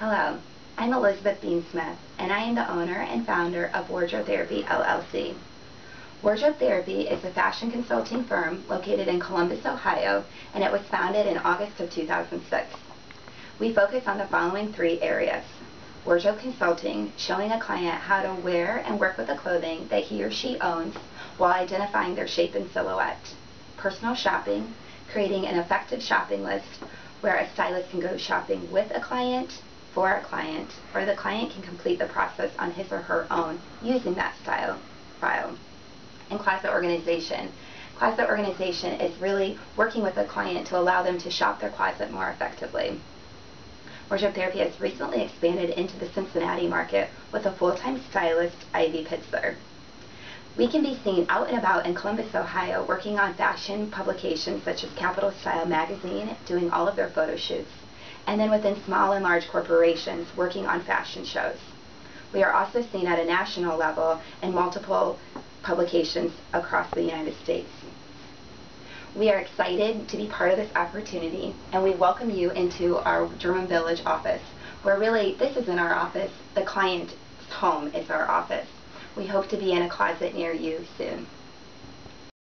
Hello, I'm Elizabeth Bean Smith, and I am the owner and founder of Wardrobe Therapy, LLC. Wardrobe Therapy is a fashion consulting firm located in Columbus, Ohio, and it was founded in August of 2006. We focus on the following three areas: wardrobe consulting, showing a client how to wear and work with the clothing that he or she owns while identifying their shape and silhouette; personal shopping, creating an effective shopping list where a stylist can go shopping with a client, for a client, or the client can complete the process on his or her own using that style file; and closet organization. Closet organization is really working with a client to allow them to shop their closet more effectively. Wardrobe Therapy has recently expanded into the Cincinnati market with a full-time stylist, Ivy Pitzler. We can be seen out and about in Columbus, Ohio, working on fashion publications such as Capital Style Magazine, doing all of their photo shoots, and then within small and large corporations, working on fashion shows. We are also seen at a national level in multiple publications across the United States. We are excited to be part of this opportunity, and we welcome you into our German Village office, where really this isn't our office, the client's home is our office. We hope to be in a closet near you soon.